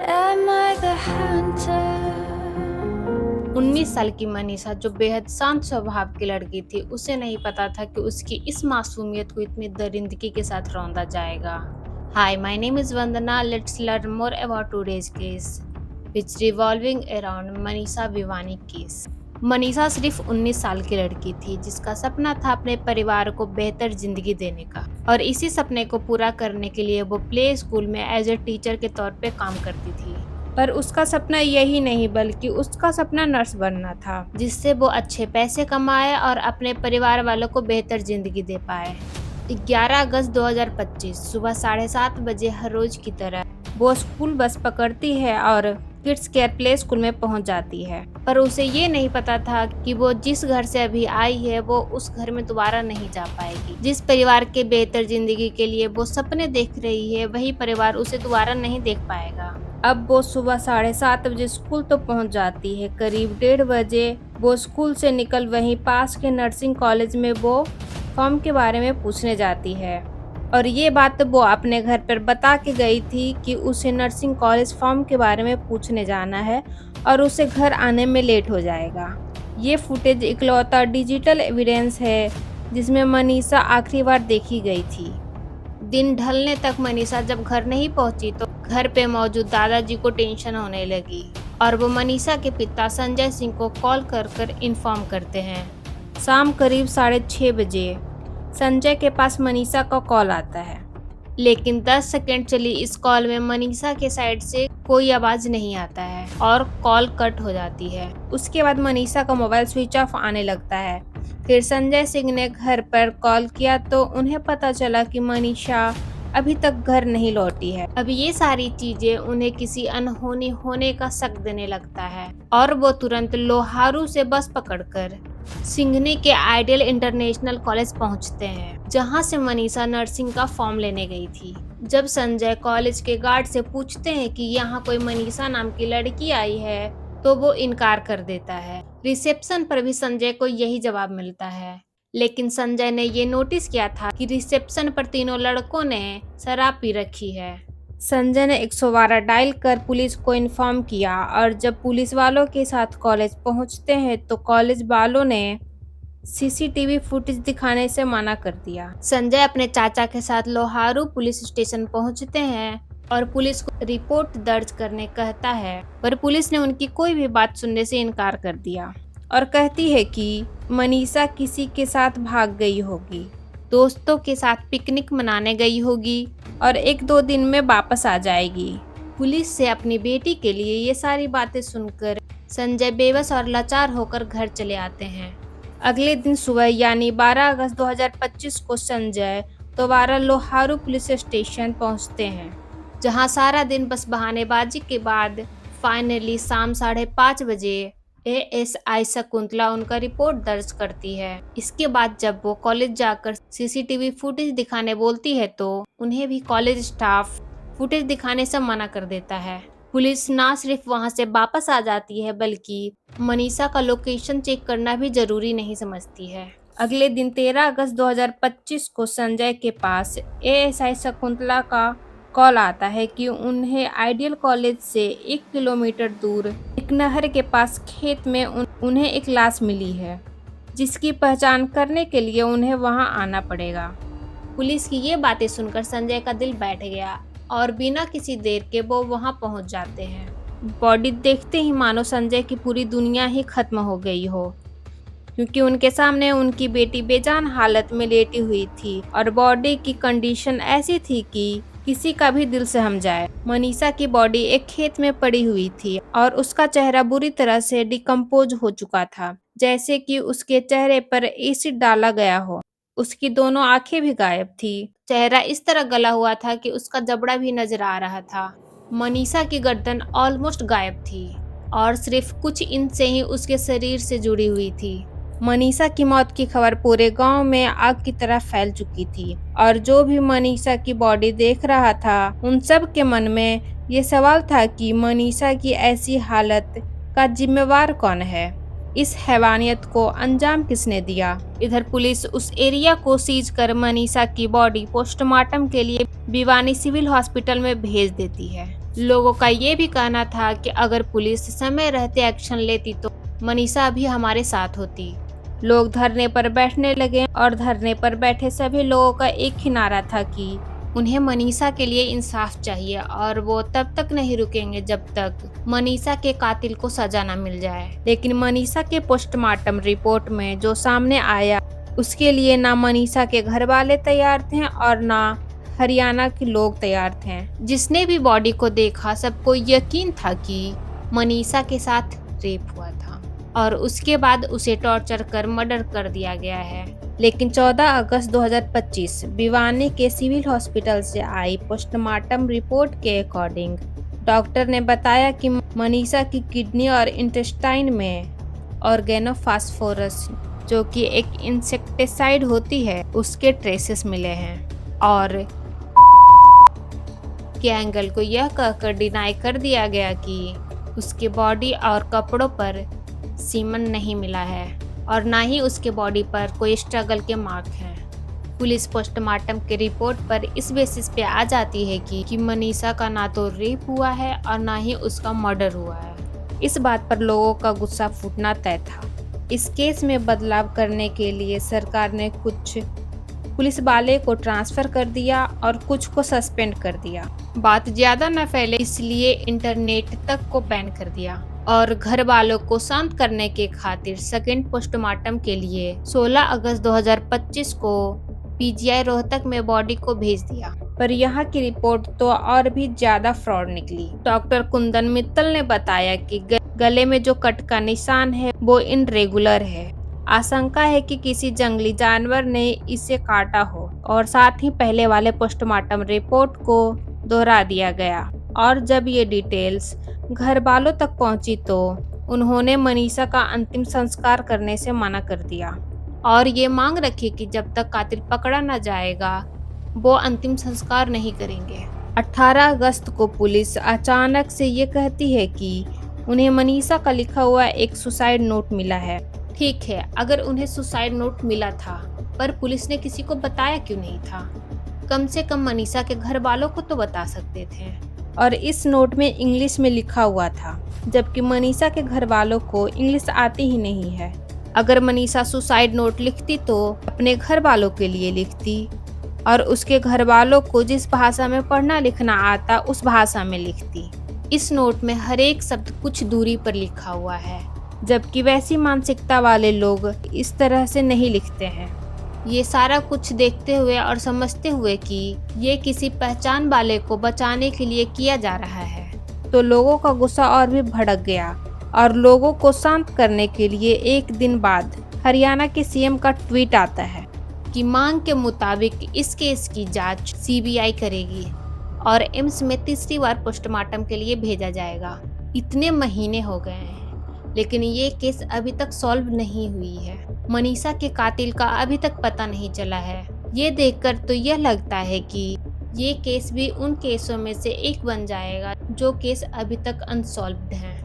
Am I the hunter? 19 साल की मनीषा जो बेहद शांत स्वभाव की लड़की थी, उसे नहीं पता था कि उसकी इस मासूमियत को इतनी दरिंदगी के साथ रौंदा जाएगा। Hi, my name is Vandana. Let's learn more about today's case which revolving around Manisha Vivani case. Manisha सिर्फ 19 साल की लड़की थी जिसका सपना था अपने परिवार को बेहतर जिंदगी देने का, और इसी सपने को पूरा करने के लिए वो प्ले स्कूल में एज ए टीचर के तौर पे काम करती थी। पर उसका सपना यही नहीं बल्कि उसका सपना नर्स बनना था, जिससे वो अच्छे पैसे कमाए और अपने परिवार वालों को बेहतर जिंदगी दे पाए। 11 अगस्त 2025 सुबह 7:30 बजे हर रोज की तरह वो स्कूल बस पकड़ती है और किड्स केयर प्ले स्कूल में पहुंच जाती है। पर उसे ये नहीं पता था कि वो जिस घर से अभी आई है वो उस घर में दोबारा नहीं जा पाएगी। जिस परिवार के बेहतर जिंदगी के लिए वो सपने देख रही है, वही परिवार उसे दोबारा नहीं देख पाएगा। अब वो सुबह 7:30 बजे स्कूल तो पहुंच जाती है। करीब 1:30 बजे वो स्कूल से निकल वहीं पास के नर्सिंग कॉलेज में वो फॉर्म के बारे में पूछने जाती है, और ये बात वो अपने घर पर बता के गई थी कि उसे नर्सिंग कॉलेज फॉर्म के बारे में पूछने जाना है और उसे घर आने में लेट हो जाएगा। ये फुटेज इकलौता डिजिटल एविडेंस है जिसमें मनीषा आखिरी बार देखी गई थी। दिन ढलने तक मनीषा जब घर नहीं पहुंची तो घर पे मौजूद दादाजी को टेंशन होने लगी, और वो मनीषा के पिता संजय सिंह को कॉल कर इन्फॉर्म करते हैं। शाम करीब 6:30 बजे संजय के पास मनीषा का कॉल आता है, लेकिन 10 सेकंड चली इस कॉल में मनीषा के साइड से कोई आवाज नहीं आता है और कॉल कट हो जाती है। उसके बाद मनीषा का मोबाइल स्विच ऑफ आने लगता है। फिर संजय सिंह ने घर पर कॉल किया तो उन्हें पता चला कि मनीषा अभी तक घर नहीं लौटी है। अब ये सारी चीजें उन्हें किसी अनहोनी होने का शक देने लगता है, और वो तुरंत लोहारू से बस पकड़कर सिंघनी के आइडियल इंटरनेशनल कॉलेज पहुंचते हैं, जहां से मनीषा नर्सिंग का फॉर्म लेने गई थी। जब संजय कॉलेज के गार्ड से पूछते हैं कि यहाँ कोई मनीषा नाम की लड़की आई है, तो वो इनकार कर देता है। रिसेप्शन पर भी संजय को यही जवाब मिलता है, लेकिन संजय ने ये नोटिस किया था कि रिसेप्शन पर तीनों लड़कों ने शराब पी रखी है। संजय ने 112 डायल कर पुलिस को इन्फॉर्म किया, और जब पुलिस वालों के साथ कॉलेज पहुंचते हैं तो कॉलेज वालों ने सीसीटीवी फुटेज दिखाने से मना कर दिया। संजय अपने चाचा के साथ लोहारू पुलिस स्टेशन पहुंचते हैं और पुलिस को रिपोर्ट दर्ज करने कहता है, पर पुलिस ने उनकी कोई भी बात सुनने से इनकार कर दिया और कहती है कि मनीषा किसी के साथ भाग गई होगी, दोस्तों के साथ पिकनिक मनाने गई होगी और 1-2 दिन में वापस आ जाएगी। पुलिस से अपनी बेटी के लिए ये सारी बातें सुनकर संजय बेबस और लाचार होकर घर चले आते हैं। अगले दिन सुबह यानी 12 अगस्त 2025 को संजय दोबारा लोहारू पुलिस स्टेशन पहुंचते हैं, जहां सारा दिन बस बहानेबाजी के बाद फाइनली शाम 5:30 बजे एएसआई शकुंतला उनका रिपोर्ट दर्ज करती है। इसके बाद जब वो कॉलेज जाकर सीसीटीवी फुटेज दिखाने बोलती है तो उन्हें भी कॉलेज स्टाफ फुटेज दिखाने से मना कर देता है। पुलिस ना सिर्फ वहां से वापस आ जाती है बल्कि मनीषा का लोकेशन चेक करना भी जरूरी नहीं समझती है। अगले दिन 13 अगस्त 2025 को संजय के पास एएसआई शकुंतला का कॉल आता है कि उन्हें आइडियल कॉलेज से 1 किलोमीटर दूर एक नहर के पास खेत में उन्हें एक लाश मिली है, जिसकी पहचान करने के लिए उन्हें वहां आना पड़ेगा। पुलिस की ये बातें सुनकर संजय का दिल बैठ गया और बिना किसी देर के वो वहां पहुंच जाते हैं। बॉडी देखते ही मानो संजय की पूरी दुनिया ही खत्म हो गई हो, क्योंकि उनके सामने उनकी बेटी बेजान हालत में लेटी हुई थी और बॉडी की कंडीशन ऐसी थी कि किसी का भी दिल सहम जाए। मनीषा की बॉडी एक खेत में पड़ी हुई थी और उसका चेहरा बुरी तरह से डिकम्पोज हो चुका था, जैसे कि उसके चेहरे पर एसिड डाला गया हो। उसकी दोनों आंखें भी गायब थी। चेहरा इस तरह गला हुआ था कि उसका जबड़ा भी नजर आ रहा था। मनीषा की गर्दन ऑलमोस्ट गायब थी और सिर्फ कुछ इंच से ही उसके शरीर से जुड़ी हुई थी। मनीषा की मौत की खबर पूरे गांव में आग की तरह फैल चुकी थी, और जो भी मनीषा की बॉडी देख रहा था उन सब के मन में ये सवाल था कि मनीषा की ऐसी हालत का जिम्मेवार कौन है, इस हैवानियत को अंजाम किसने दिया। इधर पुलिस उस एरिया को सीज कर मनीषा की बॉडी पोस्टमार्टम के लिए भिवानी सिविल हॉस्पिटल में भेज देती है। लोगों का ये भी कहना था कि अगर पुलिस समय रहते एक्शन लेती तो मनीषा भी हमारे साथ होती। लोग धरने पर बैठने लगे और धरने पर बैठे सभी लोगों का एक ही नारा था कि उन्हें मनीषा के लिए इंसाफ चाहिए और वो तब तक नहीं रुकेंगे जब तक मनीषा के कातिल को सजा न मिल जाए। लेकिन मनीषा के पोस्टमार्टम रिपोर्ट में जो सामने आया उसके लिए ना मनीषा के घर वाले तैयार थे और ना हरियाणा के लोग तैयार थे। जिसने भी बॉडी को देखा सबको यकीन था कि मनीषा के साथ रेप हुआ था और उसके बाद उसे टॉर्चर कर मर्डर कर दिया गया है। लेकिन 14 अगस्त 2025 भिवानी के सिविल हॉस्पिटल से आई पोस्टमार्टम रिपोर्ट के अकॉर्डिंग डॉक्टर ने बताया कि मनीषा की किडनी और इंटेस्टाइन में ऑर्गेनोफॉस्फोरस जो कि एक इंसेक्टिसाइड होती है उसके ट्रेसेस मिले हैं और के एंगल को यह कहकर डिनाई कर दिया गया कि उसके बॉडी और कपड़ों पर सीमन नहीं मिला है और ना ही उसके बॉडी पर कोई स्ट्रगल के मार्क हैं। पुलिस पोस्टमार्टम के रिपोर्ट पर इस बेसिस पे आ जाती है कि मनीषा का ना तो रेप हुआ है और ना ही उसका मर्डर हुआ है। इस बात पर लोगों का गुस्सा फूटना तय था। इस केस में बदलाव करने के लिए सरकार ने कुछ पुलिस वाले को ट्रांसफर कर दिया और कुछ को सस्पेंड कर दिया। बात ज्यादा न फैले इसलिए इंटरनेट तक को बैन कर दिया और घर वालों को शांत करने के खातिर सेकंड पोस्टमार्टम के लिए 16 अगस्त 2025 को पीजीआई रोहतक में बॉडी को भेज दिया। पर यहाँ की रिपोर्ट तो और भी ज्यादा फ्रॉड निकली। डॉक्टर कुंदन मित्तल ने बताया कि गले में जो कट का निशान है वो इनरेगुलर है। आशंका है कि किसी जंगली जानवर ने इसे काटा हो और साथ ही पहले वाले पोस्टमार्टम रिपोर्ट को दोहरा दिया गया। और जब ये डिटेल्स घर वालों तक पहुंची तो उन्होंने मनीषा का अंतिम संस्कार करने से मना कर दिया और ये मांग रखी कि जब तक कातिल पकड़ा न जाएगा वो अंतिम संस्कार नहीं करेंगे। 18 अगस्त को पुलिस अचानक से ये कहती है कि उन्हें मनीषा का लिखा हुआ एक सुसाइड नोट मिला है। ठीक है, अगर उन्हें सुसाइड नोट मिला था पर पुलिस ने किसी को बताया क्यों नहीं था? कम से कम मनीषा के घर वालों को तो बता सकते थे। और इस नोट में इंग्लिश में लिखा हुआ था, जबकि मनीषा के घर वालों को इंग्लिश आती ही नहीं है। अगर मनीषा सुसाइड नोट लिखती तो अपने घर वालों के लिए लिखती और उसके घर वालों को जिस भाषा में पढ़ना लिखना आता उस भाषा में लिखती। इस नोट में हर एक शब्द कुछ दूरी पर लिखा हुआ है, जबकि वैसी मानसिकता वाले लोग इस तरह से नहीं लिखते हैं। ये सारा कुछ देखते हुए और समझते हुए कि ये किसी पहचान वाले को बचाने के लिए किया जा रहा है तो लोगों का गुस्सा और भी भड़क गया और लोगों को शांत करने के लिए एक दिन बाद हरियाणा के सीएम का ट्वीट आता है कि मांग के मुताबिक इस केस की जांच सीबीआई करेगी और एम्स में तीसरी बार पोस्टमार्टम के लिए भेजा जाएगा। इतने महीने हो गए हैं लेकिन ये केस अभी तक सॉल्व नहीं हुई है। मनीषा के कातिल का अभी तक पता नहीं चला है। ये देखकर तो यह लगता है कि ये केस भी उन केसों में से एक बन जाएगा जो केस अभी तक अनसॉल्व्ड है।